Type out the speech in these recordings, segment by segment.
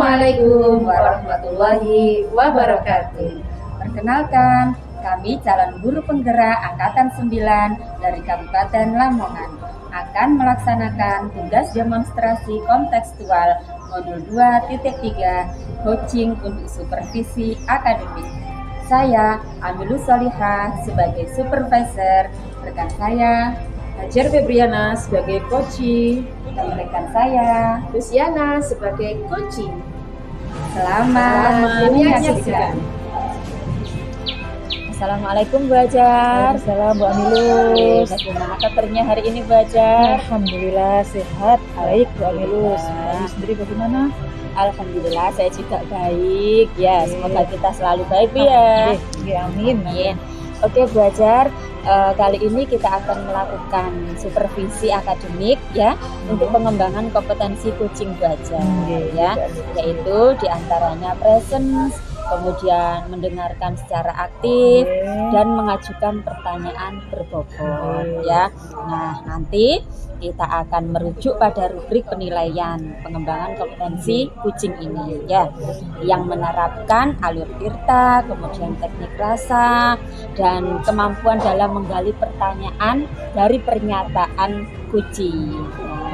Assalamualaikum warahmatullahi wabarakatuh. Perkenalkan, kami calon guru penggerak Angkatan 9 dari Kabupaten Lamongan akan melaksanakan tugas demonstrasi kontekstual modul 2.3 coaching untuk supervisi akademik. Saya Amilus Solihah sebagai supervisor, rekan saya Hajar Febriana sebagai coaching, dan rekan saya Luciana sebagai coaching. Selamat menyaksikan. Assalamualaikum Bu Hajar. Waalaikumsalam Bu Amilus. Bagaimana kabarnya hari ini Bu Hajar? Alhamdulillah sehat, baik Bu Amilus. Bu sendiri bagaimana? Alhamdulillah saya juga baik. Ya, semoga kita selalu baik Bu ya. Amin. Amin. Oke Bu Hajar, kali ini kita akan melakukan supervisi akademik ya untuk pengembangan kompetensi coaching Bu Hajar ya, yaitu diantaranya presence, kemudian mendengarkan secara aktif dan mengajukan pertanyaan berbobot ya. Nah, nanti kita akan merujuk pada rubrik penilaian pengembangan kompetensi coaching ini ya, yang menerapkan alur tirta, kemudian teknik rasa dan kemampuan dalam menggali pertanyaan dari pernyataan coaching.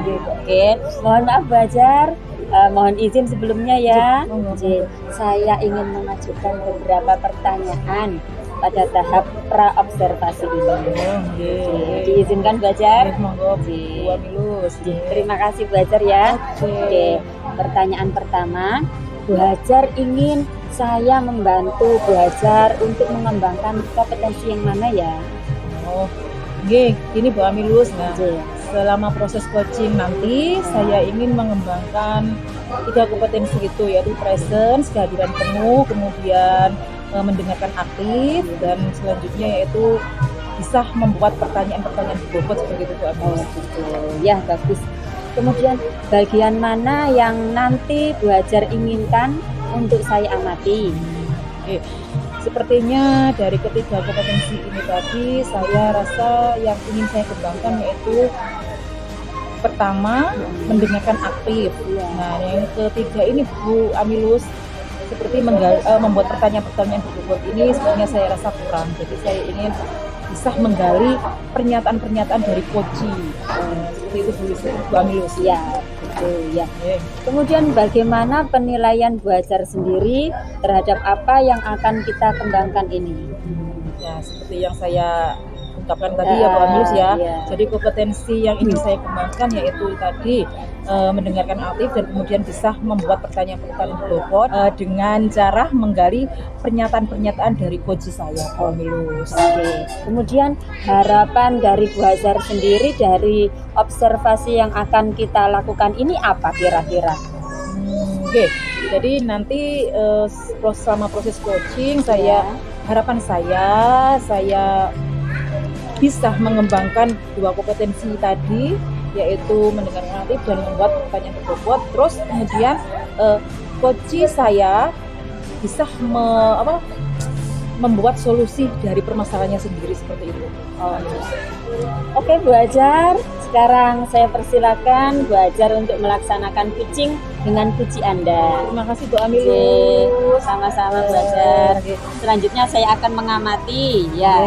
Oke, mohon maaf Bu Hajar, mohon izin sebelumnya ya. Saya ingin mengajukan beberapa pertanyaan pada tahap pra-observasi ini. Diizinkan Bu Hajar? Monggo Bu Amilus. Terima kasih Bu Hajar ya. Oke, pertanyaan pertama, Bu Hajar ingin saya membantu Bu Hajar untuk mengembangkan kompetensi yang mana ya? Ini Bu Amilus. Nah, selama proses coaching nanti saya ingin mengembangkan 3 kompetensi itu, yaitu presence, kehadiran penuh, kemudian mendengarkan aktif, dan selanjutnya yaitu bisa membuat pertanyaan-pertanyaan berbobot seperti itu Bu Amilus. Ya, bagus. Kemudian bagian mana yang nanti Bu Hajar inginkan untuk saya amati? Sepertinya dari ketiga kompetensi ini tadi, saya rasa yang ingin saya kembangkan yaitu pertama, mendengarkan aktif. Nah, yang ketiga ini Bu Amilus, seperti membuat pertanyaan-pertanyaan berbobot ini sebenarnya saya rasa kurang. Jadi saya ingin bisa menggali pernyataan-pernyataan dari coaching. Seperti itu Bu Amilus. Ya, betul ya. Kemudian bagaimana penilaian Bu Hajar sendiri terhadap apa yang akan kita kembangkan ini? Ya, seperti yang saya ungkapkan tadi ya Bu Amilus ya. Jadi kompetensi yang ingin saya kembangkan yaitu tadi mendengarkan aktif dan kemudian bisa membuat pertanyaan-pertanyaan berbobot dengan cara menggali pernyataan-pernyataan dari coach saya Bu Amilus. Kemudian harapan dari Bu Hajar sendiri dari observasi yang akan kita lakukan ini apa kira-kira? Jadi nanti selama proses coaching harapan saya bisa mengembangkan 2 kompetensi tadi, yaitu mendengarkan aktif dan membuat pertanyaan berbobot. Terus kemudian coach saya bisa membuat solusi dari permasalahannya sendiri seperti itu. Oke Bu Hajar, sekarang saya persilakan Bu Hajar untuk melaksanakan coaching dengan puji Anda. Terima kasih Bu Amilus. Sama-sama Bu Hajar. Selanjutnya saya akan mengamati ya.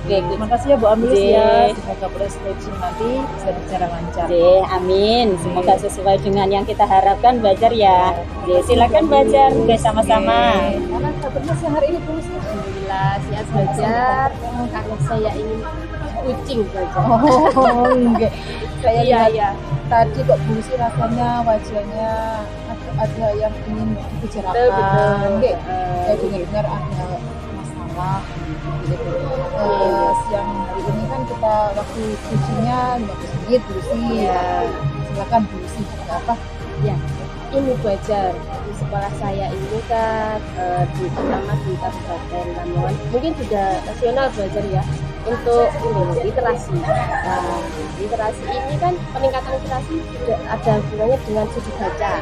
Terima kasih ya Bu Amilus ya. Semoga proses coaching nanti bisa berjalan lancar. Amin. Semoga sesuai dengan yang kita harapkan Bu Hajar ya. Silakan Bu Hajar, sama-sama. Karena kabarnya siang hari ini terus alhamdulillah sihat Bu Hajar. Karena saya ingin coaching Bu Hajar. Saya tadi kok Bu sih rasanya wajahnya ada yang ingin dibicarakan. Saya dengar ada masalah gitu. Siang hari ini kan kita waktu coachingnya 15 menit Bu sih. Silakan Bu sih, ada apa? Ya, ini Bu Hajar, di sekolah saya ini kan terutama di Kabupaten Lamongan, mungkin sudah nasional Bu Hajar ya, untuk ini literasi. Nah, literasi ini kan peningkatan literasi tidak ada hubungannya dengan studi baca.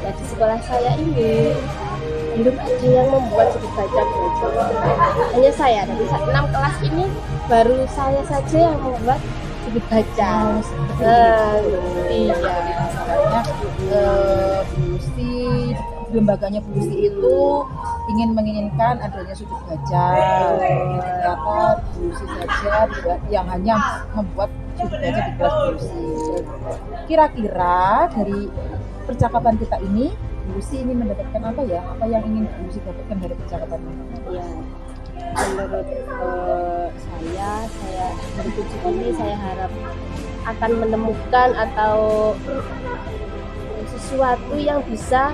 Ya di sekolah saya ini belum ada yang membuat studi baca Bu Hajar. Hanya saya dari 6 kelas ini baru saya saja yang membuat studi baca. Iya, masalahnya Bulusi, lembaganya Bulusi itu menginginkan adanya sudut baca. Ternyata Bulusi saja yang hanya membuat sudut baca di kelas Bulusi. Kira-kira dari percakapan kita ini, Bulusi ini mendapatkan apa ya? Apa yang ingin Bulusi dapatkan dari percakapan ini? Ya, menurut saya dari kucing ini saya harap akan menemukan atau sesuatu yang bisa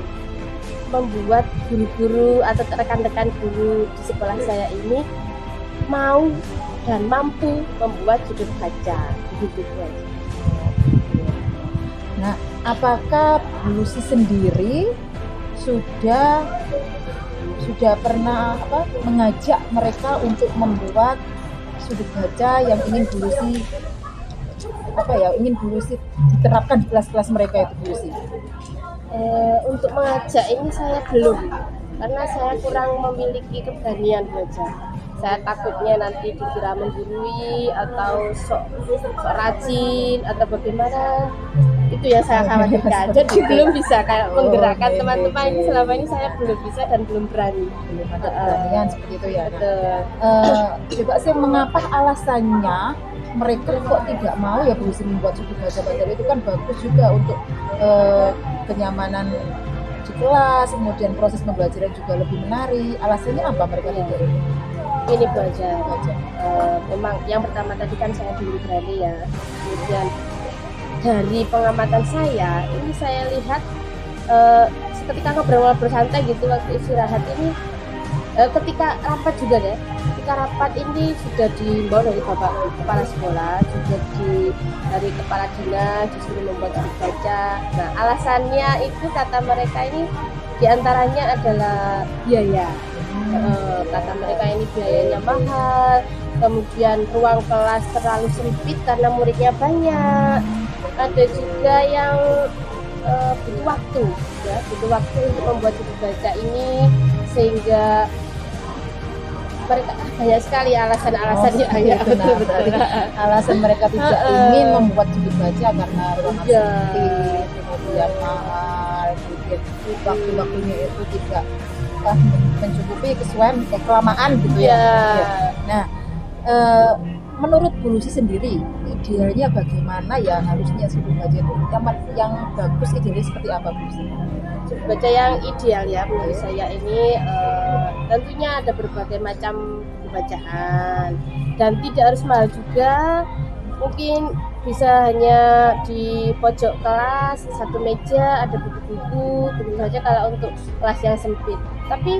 membuat guru-guru atau rekan-rekan guru di sekolah saya ini mau dan mampu membuat sudut baca begitu aja. Nah, apakah Bulusi sendiri sudah pernah mengajak mereka untuk membuat sudut baca yang ingin Bulusi diterapkan di kelas-kelas mereka itu, Bulusi? Untuk mengajak ini saya belum, karena saya kurang memiliki keberanian belajar. Saya takutnya nanti dikira menggurui atau sok rajin atau bagaimana. Itu yang saya khawatirkan. Jadi belum bisa kayak menggerakkan teman-teman ini. Selama ini saya belum bisa dan belum berani. Belum ada keberanian seperti itu ya. Betul. Coba sih, mengapa alasannya mereka kok tidak mau ya Bulusi membuat sudut baca? Itu kan bagus juga untuk kenyamanan di kelas, kemudian proses pembelajaran juga lebih menarik. Alasannya apa mereka tidak ini belajar? Memang yang pertama tadi kan saya belum berani ya. Kemudian dari pengamatan saya, ini saya lihat ketika ngobrol bersantai gitu waktu istirahat ini, ketika rapat juga deh, ketika rapat ini sudah diimbau dari Bapak Kepala Sekolah, juga dari Kepala Dinas disuruh membuat sudut baca. Nah, alasannya itu kata mereka ini diantaranya adalah biaya. Kata mereka ini biayanya mahal, kemudian ruang kelas terlalu sempit karena muridnya banyak. Ada juga yang butuh waktu untuk membuat sudut baca ini, sehingga mereka banyak sekali alasan-alasannya. Betul. Alasan mereka tidak ingin membuat sudut baca karena ruangan sempit, kemudian mahal, kemudian waktu-waktunya itu tidak mencukupi, kelamaan gitu ya. Nah, menurut Bulusi sendiri, idealnya bagaimana ya harusnya sudut baca itu yang bagus, idealnya seperti apa, Bulusi? Sudut baca yang ideal ya menurut saya ini tentunya ada berbagai macam bacaan dan tidak harus mahal juga. Mungkin bisa hanya di pojok kelas, satu meja ada buku-buku, begitu saja kalau untuk kelas yang sempit. Tapi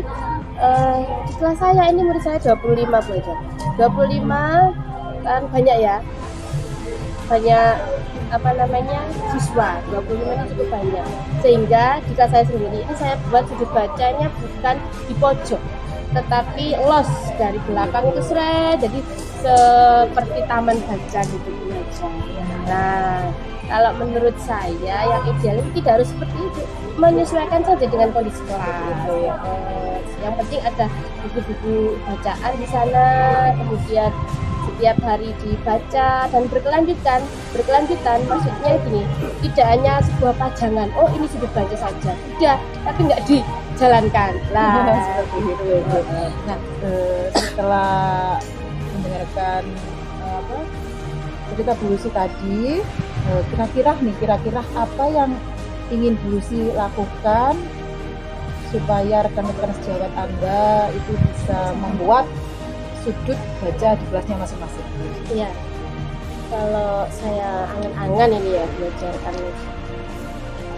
di kelas saya ini murid saya 25 belajar. 25 kan banyak ya. Banyak siswa, 25 itu cukup banyak. Sehingga di kelas saya sendiri ini saya buat sudut bacanya bukan di pojok, tetapi los dari belakang itu jadi seperti taman baca gitu aja. Nah, kalau menurut saya yang ideal itu tidak harus seperti itu, menyesuaikan saja dengan kondisi kelas. Yang penting ada buku-buku bacaan di sana, kemudian setiap hari dibaca dan berkelanjutan. Maksudnya gini, tidak hanya sebuah pajangan, oh ini sudut baca saja, tidak, tapi nggak dijalankan lah. Seperti itu. Nah, setelah mendengarkan cerita Bulusi tadi, kira-kira apa yang ingin Bulusi lakukan supaya rekan-rekan sejawat Anda itu bisa membuat sudut baca di kelasnya masing-masing? Iya, kalau saya angan-angan ini ya belajar kan,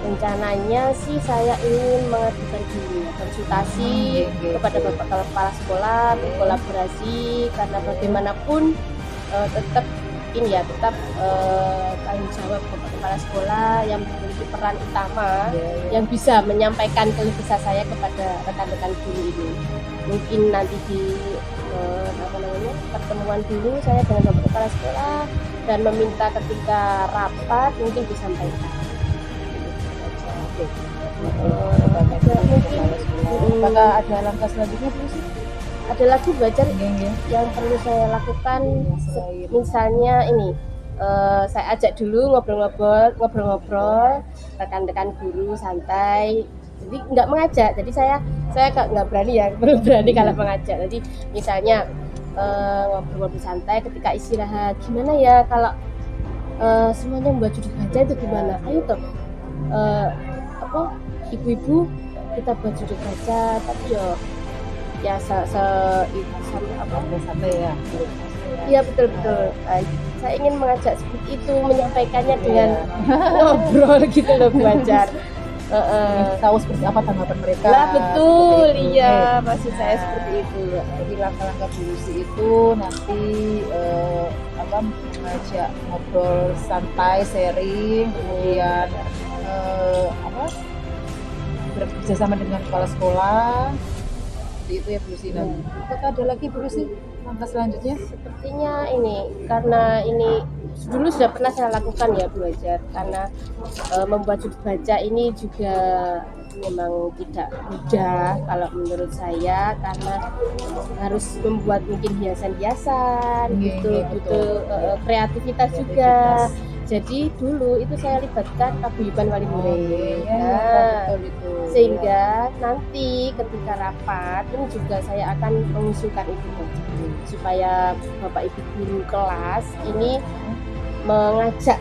rencananya sih saya ingin mengajukan diri konsultasi kepada Bapak Kepala Sekolah, berkolaborasi, karena bagaimanapun tetap tanggung jawab Bapak Kepala Sekolah yang memiliki peran utama yang bisa menyampaikan keluh kesah saya kepada rekan-rekan guru ini. Mungkin nanti di pertemuan dulu saya dengan Bapak Kepala Sekolah dan meminta ketika rapat mungkin disampaikan. Apakah ada langkah selanjutnya, Bulusi? Ada lagi belajar yang perlu saya lakukan, misalnya ini saya ajak dulu ngobrol-ngobrol rekan-rekan guru santai. Jadi nggak mengajak, jadi saya nggak berani ya, belum berani kalau mengajak. Jadi misalnya ngobrol-ngobrol santai ketika istirahat, gimana ya kalau semuanya membuat judul baca itu gimana? Ayo toh, ibu-ibu kita buat judul baca, tapi ya Sampai ya. iya betul. Saya ingin mengajak seperti itu, menyampaikannya dengan ngobrol gitu loh, belajar. Tahu seperti apa tanggapan mereka. Lah betul, Seperti itu. iya maksud saya seperti itu. Jadi langkah-langkah Bulusi itu nanti mengajak ngobrol santai, sharing, kemudian bekerja sama dengan kepala sekolah. Seperti itu ya Bulusi. Apakah ada lagi Bulusi langkah selanjutnya? Sepertinya ini, karena ini dulu sudah pernah saya lakukan ya belajar, karena membuat judul baca ini juga memang tidak mudah kalau menurut saya, karena harus membuat mungkin hiasan-hiasan gitu, butuh kreativitas juga. Jadi dulu itu saya libatkan paguyuban wali murid. Sehingga nanti ketika rapat ini juga saya akan mengusulkan itu supaya Bapak Ibu guru kelas ini mengajak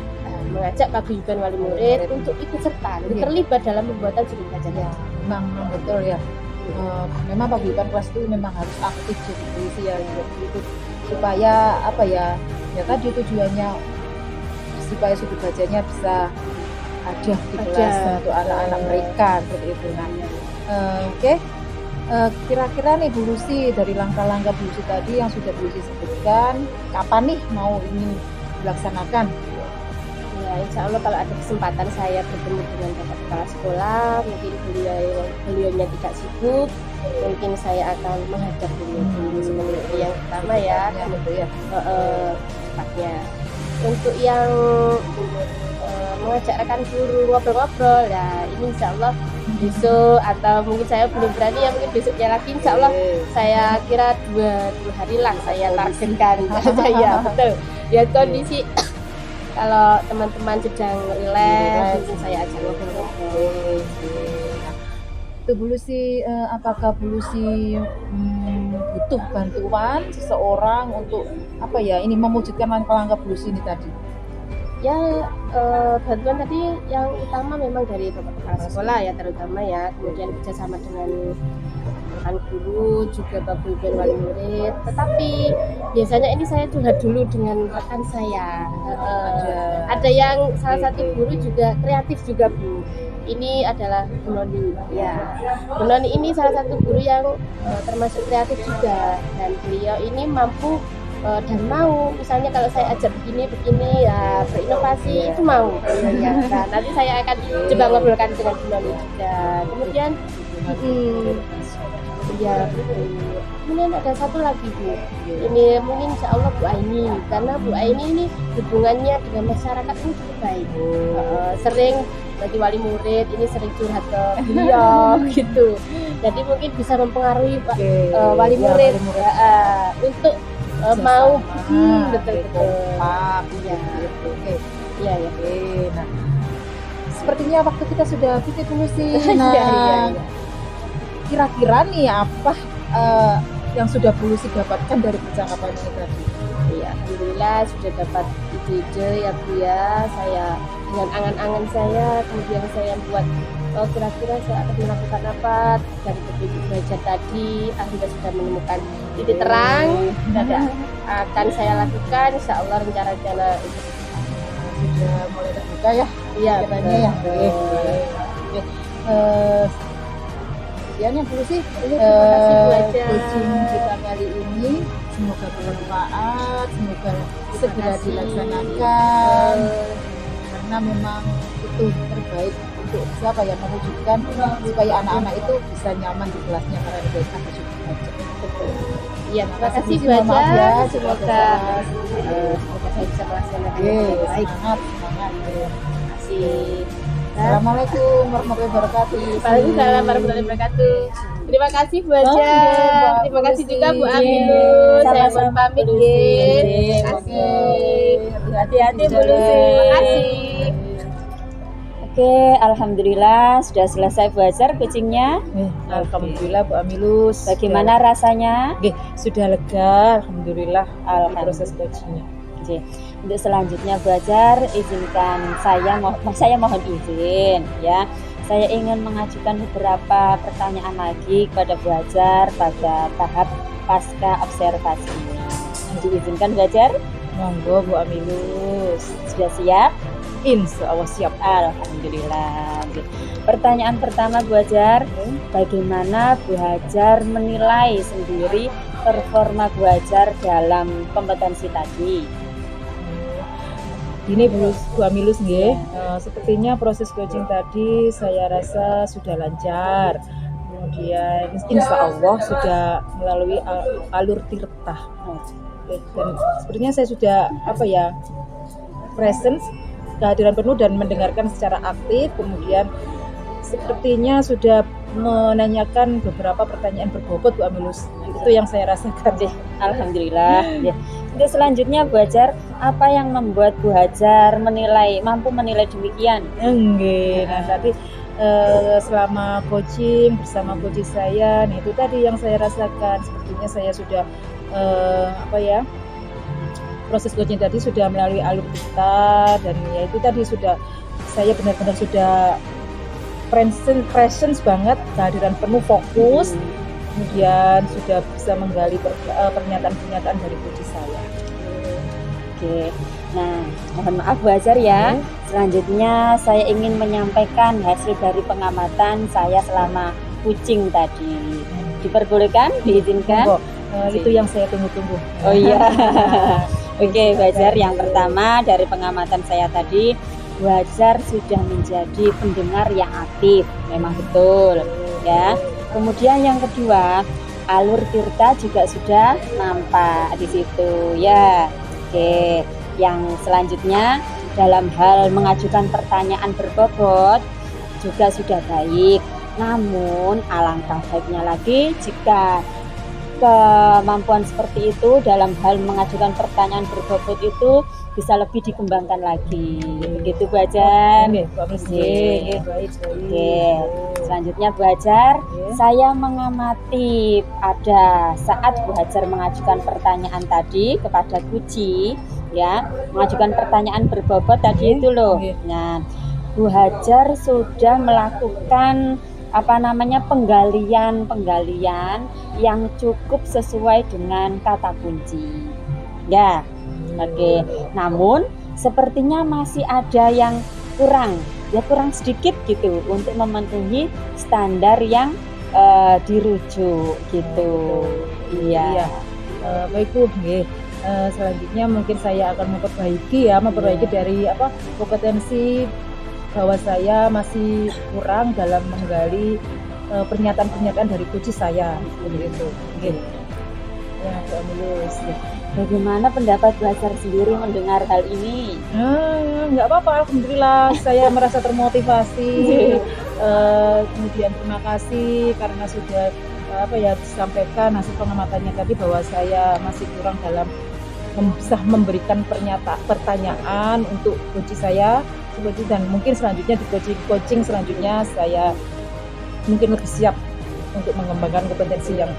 paguyuban wali murid untuk ikut serta, terlibat dalam pembuatan judul baca. Memang betul ya. Memang paguyuban kelas itu memang harus aktif jadi Bulusi ya, gitu. Supaya tadi tujuannya supaya sudut bacanya bisa ada di kelas untuk anak-anak mereka seperti itu. Oke. Kira-kira nih Bulusi, dari langkah-langkah Bulusi tadi yang sudah Bulusi sebutkan, kapan nih mau ini dilaksanakan? Ya, insya Allah kalau ada kesempatan saya bertemu dengan Bapak Kepala Sekolah, mungkin beliaunya tidak sibuk, mungkin saya akan menghadap beliau seperti yang pertama ya, cepatnya. Untuk yang mengajak rekan guru ngobrol-ngobrol, ya ini insya Allah besok, atau mungkin saya belum berani ya, mungkin besoknya lagi insya Allah. Saya kira dua hari lah saya targetkan. Ya betul, ya kondisi kalau teman-teman sedang relax, mungkin saya ajak ngobrol-ngobrol. Itu Bulusi, apakah Bulusi butuh bantuan seseorang untuk ini mewujudkan langkah-langkah Bulusi ini tadi? Ya, bantuan tadi yang utama memang dari Bapak Kepala Sekolah ya, terutama ya, kemudian kerjasama dengan rekan guru, juga paguyuban wali murid. Tetapi biasanya ini saya curhat dulu dengan rekan saya. Ada yang salah satu guru juga kreatif juga Bu. Ini adalah Bu Noni. Ya, Bu Noni ini salah satu guru yang termasuk kreatif juga, dan beliau ini mampu dan mau, misalnya kalau saya ajak begini ya berinovasi, itu mau ya. Nah, nanti saya akan coba ngobrolkan dengan Bu Noni juga. Kemudian kemudian ada satu lagi Bu, ini mungkin insya Allah Bu Aini, karena Bu Aini ini hubungannya dengan masyarakat ini cukup baik. Sering bagi wali murid ini sering curhat ke beliau gitu, jadi mungkin bisa mempengaruhi wali murid untuk mau betul. Iya. Nah, sepertinya waktu kita sudah habis Bulusi. Kira-kira nih apa yang sudah Bulusi dapatkan dari percakapan ini tadi? Iya, alhamdulillah sudah dapat ide-ide ya Bu ya. Saya dengan angan-angan saya, kemudian saya buat kira-kira saya akan melakukan apa dari petunjuk belajar tadi. Akhirnya sudah menemukan titik terang dan akan saya lakukan. Insya Allah rencana-rencana itu sudah mulai terbuka ya. Iya, katanya ya. Sekian ya Bulusi. Coaching kita kali ini semoga bermanfaat, semoga segera dilaksanakan, karena memang itu terbaik untuk siapa yang mewujudkan supaya anak-anak itu bisa nyaman di kelasnya karena diberikan sudah belajar. Iya, terima kasih Bu Aja. Semoga saya bisa melaksanakan dengan baik. Semangat. Terima kasih. Assalamualaikum warahmatullahi wabarakatuh. Waalaikumsalam warahmatullahi wabarakatuh. Terima kasih Bu Hajar. Mbak Terima kasih Lucy. juga Bu Aminus. Saya Sama-sama, mohon pamit Bu nggih. Lucy. Terima kasih. Hati-hati Bu Lucy. Terima kasih. Oke, alhamdulillah sudah selesai Bu Hajar kucingnya. Alhamdulillah Bu Amilus. Bagaimana rasanya? Oke, sudah lega. Alhamdulillah. Alhamdulillah. Proses coachingnya. Oke, untuk selanjutnya Bu Hajar, izinkan saya mohon izin ya. Saya ingin mengajukan beberapa pertanyaan lagi kepada Bu Hajar pada tahap pasca observasi ini. Diizinkan Bu Hajar? Monggo Bu Amilus. Sudah siap? Insya Allah siap. Alhamdulillah. Oke. Pertanyaan pertama Bu Hajar, bagaimana Bu Hajar menilai sendiri performa Bu Hajar dalam kompetensi tadi? Ini Bu Amilus nggih. Sepertinya proses coaching tadi saya rasa sudah lancar. Kemudian insya Allah sudah melalui alur tirta. Dan sepertinya saya sudah presence, kehadiran penuh dan mendengarkan secara aktif. Kemudian sepertinya sudah menanyakan beberapa pertanyaan berbobot Bu Amilus. Itu yang saya rasakan. Alhamdulillah. Ya. Untuk selanjutnya Bu Hajar, apa yang membuat Bu Hajar mampu menilai demikian? Enggak. Nah tadi selama coaching bersama coach saya, nah itu tadi yang saya rasakan. Sepertinya saya sudah proses coaching tadi sudah melalui alur kita, dan ya itu tadi sudah saya benar-benar sudah presence banget, kehadiran penuh, fokus. Kemudian sudah bisa menggali pernyataan-pernyataan dari coach saya. Oke. Nah, mohon maaf Bu Hajar ya. Selanjutnya saya ingin menyampaikan hasil dari pengamatan saya selama coaching tadi. Diperbolehkan? Diizinkan? Itu yang saya tunggu-tunggu. Oh iya. Oke, Bu Hajar, yang pertama dari pengamatan saya tadi, Bu Hajar sudah menjadi pendengar yang aktif. Memang betul, ya. Kemudian yang kedua, alur tirta juga sudah nampak di situ, ya. Oke, yang selanjutnya dalam hal mengajukan pertanyaan berbobot juga sudah baik. Namun alangkah baiknya lagi jika kemampuan seperti itu dalam hal mengajukan pertanyaan berbobot itu bisa lebih dikembangkan lagi. Begitu Bu Hajar. Baik. Oke. Selanjutnya Bu Hajar, saya mengamati ada saat Bu Hajar mengajukan pertanyaan tadi kepada Kuci, ya, mengajukan pertanyaan berbobot tadi itu loh. Nah, Bu Hajar sudah melakukan penggalian yang cukup sesuai dengan kata kunci. Ya. Oke. Namun sepertinya masih ada yang kurang sedikit gitu untuk memenuhi standar yang dirujuk gitu. Iya. Baik Bu, selanjutnya mungkin saya akan memperbaiki dari kompetensi bahwa saya masih kurang dalam menggali pernyataan-pernyataan dari coach saya, seperti itu. Ya, Bu Amilus. Bagaimana pendapat Bu Hajar sendiri mendengar hal ini? Nggak apa-apa, alhamdulillah saya merasa termotivasi. Kemudian terima kasih karena sudah disampaikan hasil pengamatannya tadi bahwa saya masih kurang dalam bisa memberikan pertanyaan untuk coach saya, dan mungkin selanjutnya di coaching selanjutnya saya mungkin lebih siap untuk mengembangkan kompetensi yang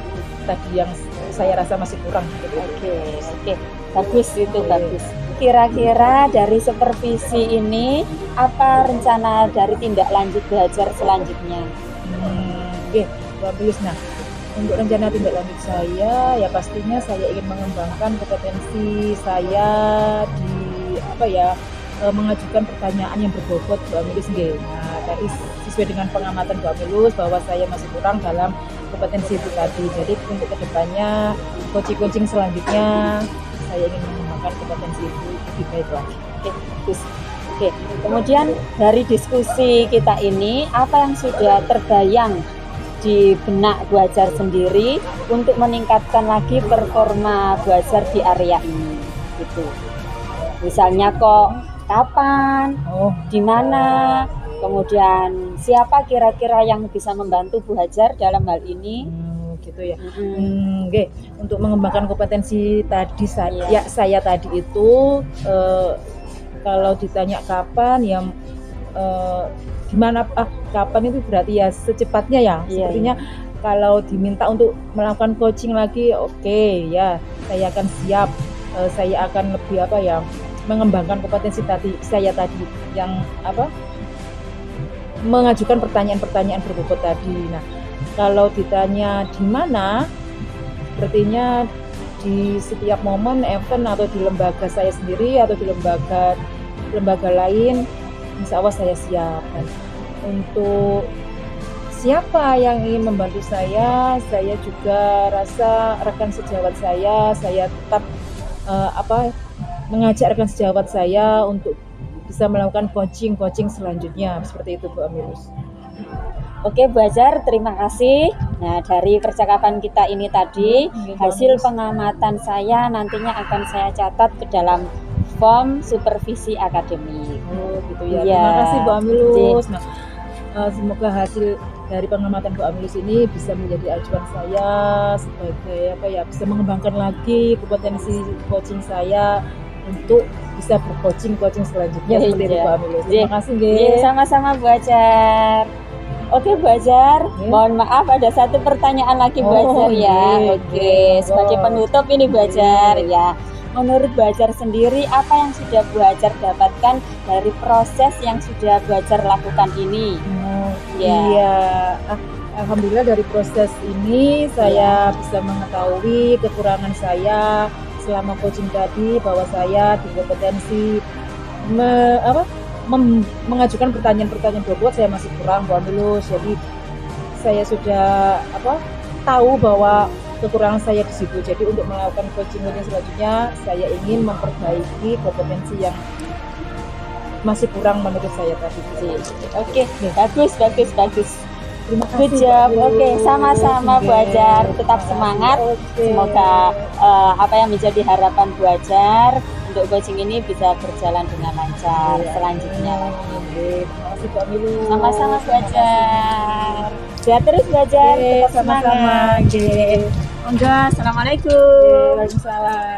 tadi yang saya rasa masih kurang. Oke. Bagus itu, bagus. Kira-kira dari supervisi ini apa rencana dari tindak lanjut Bu Hajar selanjutnya? Bu Amilus. Nah, untuk rencana tindak lanjut saya ya pastinya saya ingin mengembangkan kompetensi saya di mengajukan pertanyaan yang berbobot Bu Amilus. Nah, tadi sesuai dengan pengamatan Bu Amilus bahwa saya masih kurang dalam kompetensi itu tadi. Jadi untuk kedepannya coaching selanjutnya saya ingin mengembangkan kompetensi itu lebih baik lagi. Oke. Kemudian dari diskusi kita ini, apa yang sudah terbayang di benak Bu Hajar sendiri untuk meningkatkan lagi performa Bu Hajar di area ini? Gitu. Misalnya kapan, di mana, Kemudian siapa kira-kira yang bisa membantu Bu Hajar dalam hal ini? Gitu ya. Oke. Untuk mengembangkan kompetensi tadi saya tadi itu kalau ditanya kapan ya gimana kapan itu berarti ya secepatnya ya. Sepertinya kalau diminta untuk melakukan coaching lagi, oke, ya saya akan siap. Saya akan lebih mengembangkan kompetensi saya tadi yang mengajukan pertanyaan-pertanyaan berbobot tadi. Nah, kalau ditanya di mana, sepertinya di setiap momen event atau di lembaga saya sendiri atau di lembaga lain, insya Allah saya siap. Dan untuk siapa yang ingin membantu saya juga rasa rekan sejawat saya tetap mengajak rekan sejawat saya untuk bisa melakukan coaching selanjutnya, seperti itu Bu Amilus. Oke Bu Hajar, terima kasih. Nah, dari percakapan kita ini tadi, hasil pengamatan saya nantinya akan saya catat ke dalam form supervisi akademik. Gitu ya. Terima kasih Bu Amilus. Nah, semoga hasil dari pengamatan Bu Amilus ini bisa menjadi acuan saya sebagai bisa mengembangkan lagi kompetensi coaching saya untuk bisa bercoaching selanjutnya seperti itu Bu Amilus. Terima kasih nggih. Sama-sama Bu Hajar. Oke Bu Hajar, mohon maaf ada satu pertanyaan lagi Bu Hajar ya. Oke, sebagai penutup ini Bu Hajar ya. Menurut Bu Hajar sendiri, apa yang sudah Bu Hajar dapatkan dari proses yang sudah Bu Hajar lakukan ini? Iya, alhamdulillah dari proses ini saya bisa mengetahui kekurangan saya selama coaching tadi, bahwa saya di kompetensi mengajukan pertanyaan-pertanyaan bobot saya masih kurang Bu Amilus. Jadi saya sudah tahu bahwa kekurangan saya di situ. Jadi untuk melakukan coaching selanjutnya, saya ingin memperbaiki kompetensi yang masih kurang menurut saya tadi. Oke, bagus. Terima kasih. Oke, sama-sama Bu Hajar. Tetap semangat. Semoga apa yang menjadi harapan Bu Hajar untuk coaching ini bisa berjalan dengan lancar selanjutnya. Terima kasih Bu Amilus. Sama-sama Bu Hajar. Sehat terus Bu Hajar. Tetap semangat. Sama-sama. Assalamualaikum. Waalaikumsalam.